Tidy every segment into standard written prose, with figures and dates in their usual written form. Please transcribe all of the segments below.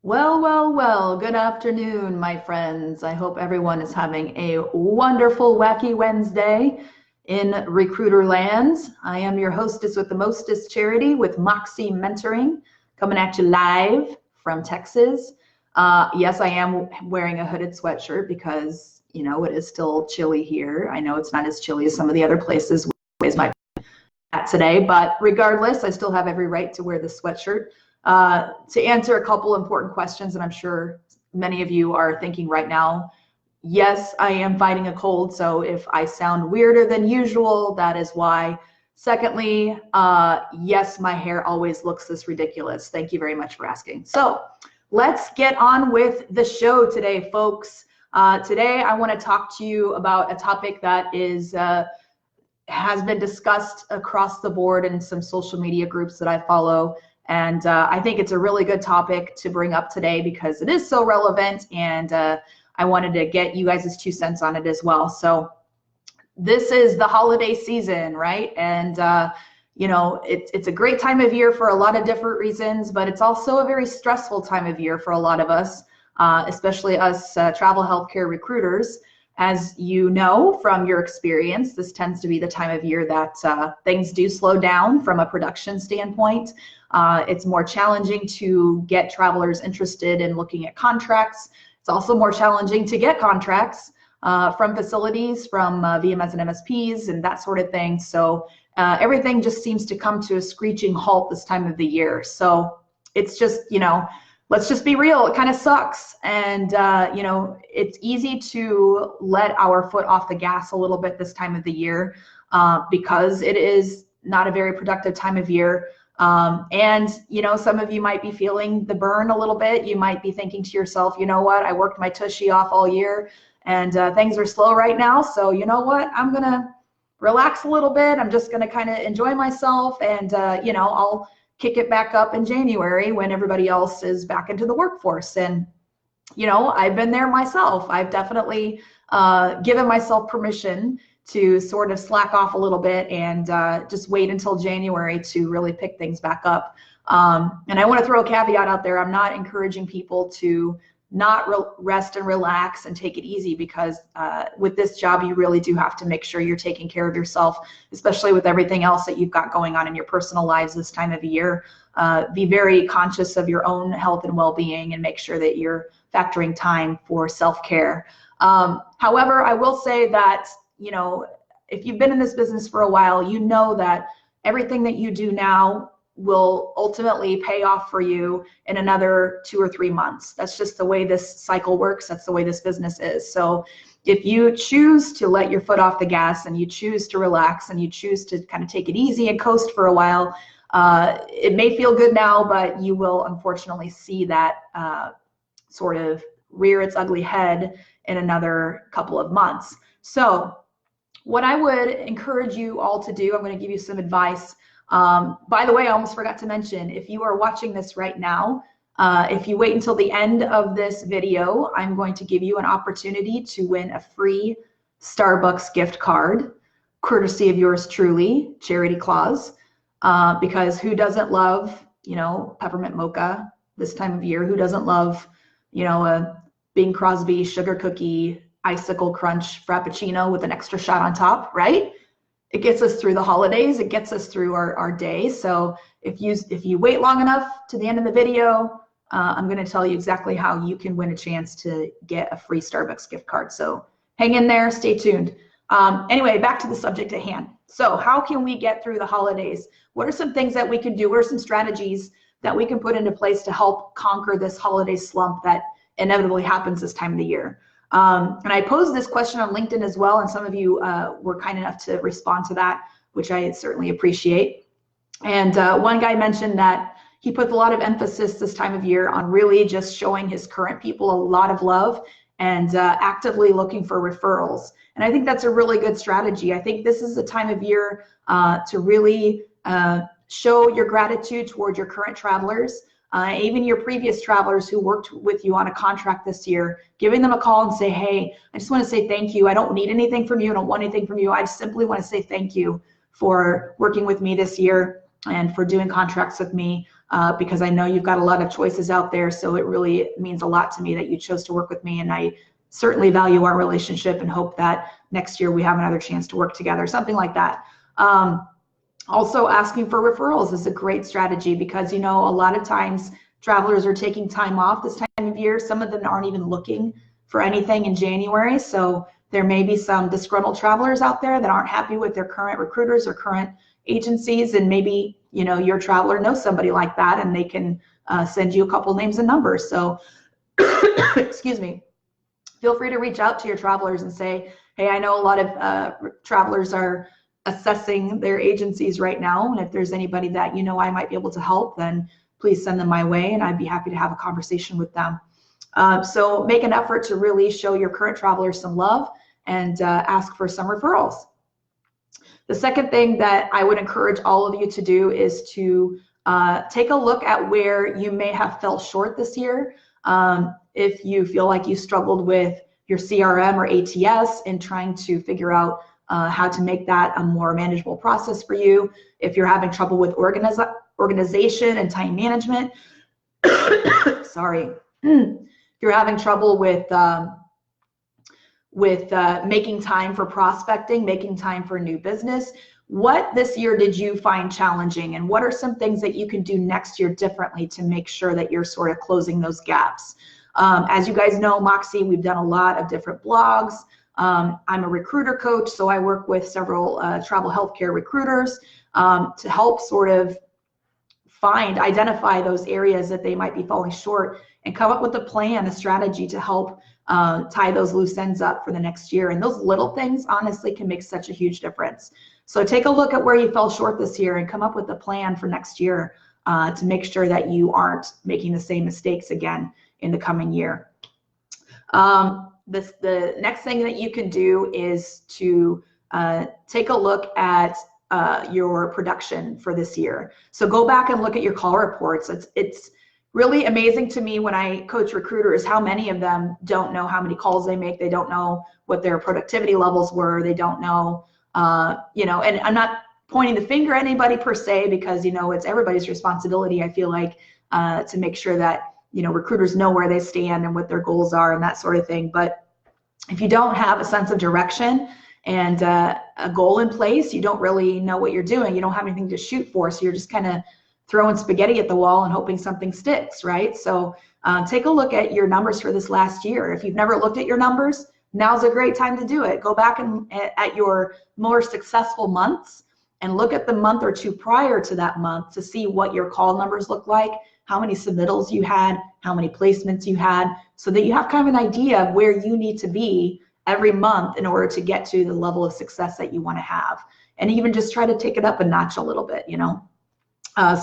Well, well, well, good afternoon, my friends. I hope everyone is having a wonderful, wacky Wednesday in recruiter land. I am your hostess with the mostest charity with Moxie Mentoring, coming at you live from Texas. Yes, I am wearing a hooded sweatshirt because, it is still chilly here. I know it's not as chilly as some of the other places my at today, but regardless, I still have every right to wear the sweatshirt. To answer a couple important questions, and I'm sure many of you are thinking right now, yes, I am fighting a cold, so if I sound weirder than usual, that is why. Secondly, yes, my hair always looks this ridiculous. Thank you very much for asking. So let's get on with the show today, folks. Today, I want to talk to you about a topic that has been discussed across the board in some social media groups that I follow. And I think it's a really good topic to bring up today because it is so relevant, and I wanted to get you guys' 2 cents on it as well. So this is the holiday season, right? And it's a great time of year for a lot of different reasons, but it's also a very stressful time of year for a lot of us, especially us travel healthcare recruiters. As you know from your experience, this tends to be the time of year that things do slow down from a production standpoint. It's more challenging to get travelers interested in looking at contracts. It's also more challenging to get contracts from facilities, from VMS and MSPs and that sort of thing. So everything just seems to come to a screeching halt this time of the year. So it's just, let's just be real, it kind of sucks. And, it's easy to let our foot off the gas a little bit this time of the year because it is not a very productive time of year. And, some of you might be feeling the burn a little bit. You might be thinking to yourself, you know what, I worked my tushy off all year and things are slow right now. So you know what, I'm going to relax a little bit. I'm just going to kind of enjoy myself and, I'll kick it back up in January when everybody else is back into the workforce. And, I've been there myself. I've definitely given myself permission to sort of slack off a little bit and just wait until January to really pick things back up. And I want to throw a caveat out there. I'm not encouraging people to not rest and relax and take it easy because with this job, you really do have to make sure you're taking care of yourself, especially with everything else that you've got going on in your personal lives this time of year. Be very conscious of your own health and well-being and make sure that you're factoring time for self-care. However, I will say that, if you've been in this business for a while, you know that everything that you do now will ultimately pay off for you in another 2 or 3 months. That's just the way this cycle works. That's the way this business is. So if you choose to let your foot off the gas and you choose to relax and you choose to kind of take it easy and coast for a while, it may feel good now, but you will unfortunately see that sort of rear its ugly head in another couple of months. So what I would encourage you all to do, I'm going to give you some advice. By the way, I almost forgot to mention, if you are watching this right now, if you wait until the end of this video, I'm going to give you an opportunity to win a free Starbucks gift card, courtesy of yours truly, Charity Claus, because who doesn't love, peppermint mocha this time of year? Who doesn't love, a Bing Crosby sugar cookie icicle crunch frappuccino with an extra shot on top, right? It gets us through the holidays. It gets us through our day. So if you wait long enough to the end of the video, I'm going to tell you exactly how you can win a chance to get a free Starbucks gift card. So hang in there, stay tuned. Anyway, back to the subject at hand. So how can we get through the holidays? What are some things that we can do? What are some strategies that we can put into place to help conquer this holiday slump that inevitably happens this time of the year? And I posed this question on LinkedIn as well, and some of you were kind enough to respond to that, which I certainly appreciate. And one guy mentioned that he puts a lot of emphasis this time of year on really just showing his current people a lot of love and actively looking for referrals. And I think that's a really good strategy. I think this is a time of year to really show your gratitude toward your current travelers. Even your previous travelers who worked with you on a contract this year, giving them a call and say, hey, I just want to say thank you. I don't need anything from you. I don't want anything from you. I simply want to say thank you for working with me this year and for doing contracts with me. because I know you've got a lot of choices out there. So it really means a lot to me that you chose to work with me, and I certainly value our relationship and hope that next year we have another chance to work together, something like that. Also, asking for referrals is a great strategy because, you know, a lot of times travelers are taking time off this time of year. Some of them aren't even looking for anything in January. So there may be some disgruntled travelers out there that aren't happy with their current recruiters or current agencies. And maybe, you know, your traveler knows somebody like that and they can send you a couple names and numbers. So, excuse me, feel free to reach out to your travelers and say, hey, I know a lot of travelers are assessing their agencies right now. And if there's anybody that, you know, I might be able to help, then please send them my way and I'd be happy to have a conversation with them. So make an effort to really show your current travelers some love and ask for some referrals. The second thing that I would encourage all of you to do is to take a look at where you may have fell short this year. If you feel like you struggled with your CRM or ATS and trying to figure out how to make that a more manageable process for you. If you're having trouble with organization and time management, sorry. If you're having trouble with making time for prospecting, making time for new business, what this year did you find challenging, and what are some things that you can do next year differently to make sure that you're sort of closing those gaps? As you guys know, Moxie, we've done a lot of different blogs. I'm a recruiter coach, so I work with several travel healthcare recruiters to help sort of identify those areas that they might be falling short and come up with a plan, a strategy to help tie those loose ends up for the next year. And those little things honestly can make such a huge difference. So take a look at where you fell short this year and come up with a plan for next year to make sure that you aren't making the same mistakes again in the coming year. The next thing that you can do is to take a look at your production for this year. So go back and look at your call reports. It's really amazing to me when I coach recruiters how many of them don't know how many calls they make. They don't know what their productivity levels were. They don't know, you know, and I'm not pointing the finger at anybody per se, because, you know, it's everybody's responsibility, I feel like, to make sure that, you know, recruiters know where they stand and what their goals are and that sort of thing. But if you don't have a sense of direction and a goal in place, you don't really know what you're doing. You don't have anything to shoot for, so you're just kind of throwing spaghetti at the wall and hoping something sticks, right? So take a look at your numbers for this last year. If you've never looked at your numbers, now's a great time to do it. Go back and at your more successful months and look at the month or two prior to that month to see what your call numbers look like, how many submittals you had, how many placements you had, so that you have kind of an idea of where you need to be every month in order to get to the level of success that you want to have. And even just try to take it up a notch a little bit, you know.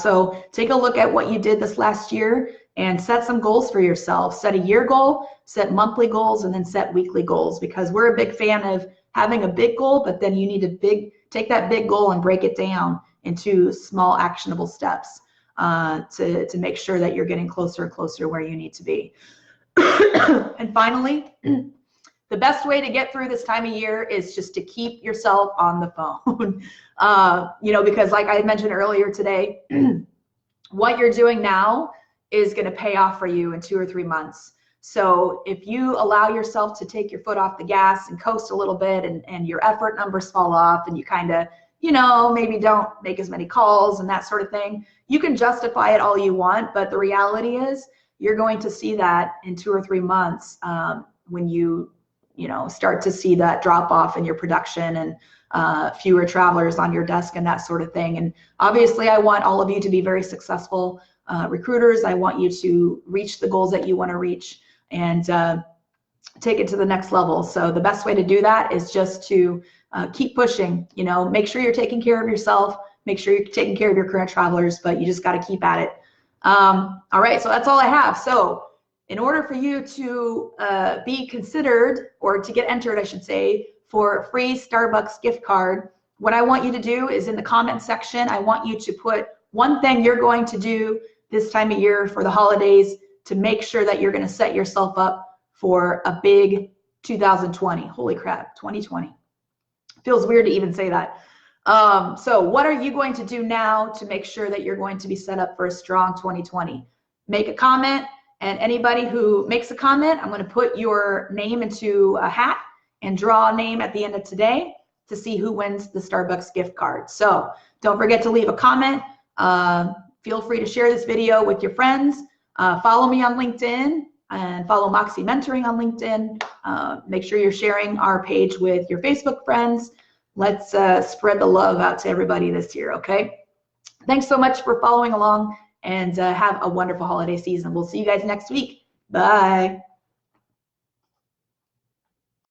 So take a look at what you did this last year and set some goals for yourself. Set a year goal, set monthly goals, and then set weekly goals, because we're a big fan of having a big goal, but then you need to take that big goal and break it down into small actionable steps to make sure that you're getting closer and closer where you need to be. And finally, the best way to get through this time of year is just to keep yourself on the phone. You know, because like I mentioned earlier today, what you're doing now is going to pay off for you in 2 or 3 months. So if you allow yourself to take your foot off the gas and coast a little bit, and your effort numbers fall off, and you kind of, you know, maybe don't make as many calls and that sort of thing, you can justify it all you want, but the reality is you're going to see that in 2 or 3 months when you know, start to see that drop off in your production and fewer travelers on your desk and that sort of thing. And obviously I want all of you to be very successful recruiters. I want you to reach the goals that you want to reach and take it to the next level. So the best way to do that is just to keep pushing, you know, make sure you're taking care of yourself, make sure you're taking care of your current travelers, but you just got to keep at it. All right, so that's all I have. So in order for you to be considered, or to get entered, I should say, for a free Starbucks gift card, what I want you to do is in the comment section, I want you to put one thing you're going to do this time of year for the holidays to make sure that you're going to set yourself up for a big 2020. Holy crap, 2020. Feels weird to even say that. So what are you going to do now to make sure that you're going to be set up for a strong 2020? Make a comment, and anybody who makes a comment, I'm going to put your name into a hat and draw a name at the end of today to see who wins the Starbucks gift card. So don't forget to leave a comment. Feel free to share this video with your friends. Follow me on LinkedIn and follow Moxie Mentoring on LinkedIn. Make sure you're sharing our page with your Facebook friends. Let's spread the love out to everybody this year, okay? Thanks so much for following along, and have a wonderful holiday season. We'll see you guys next week. Bye.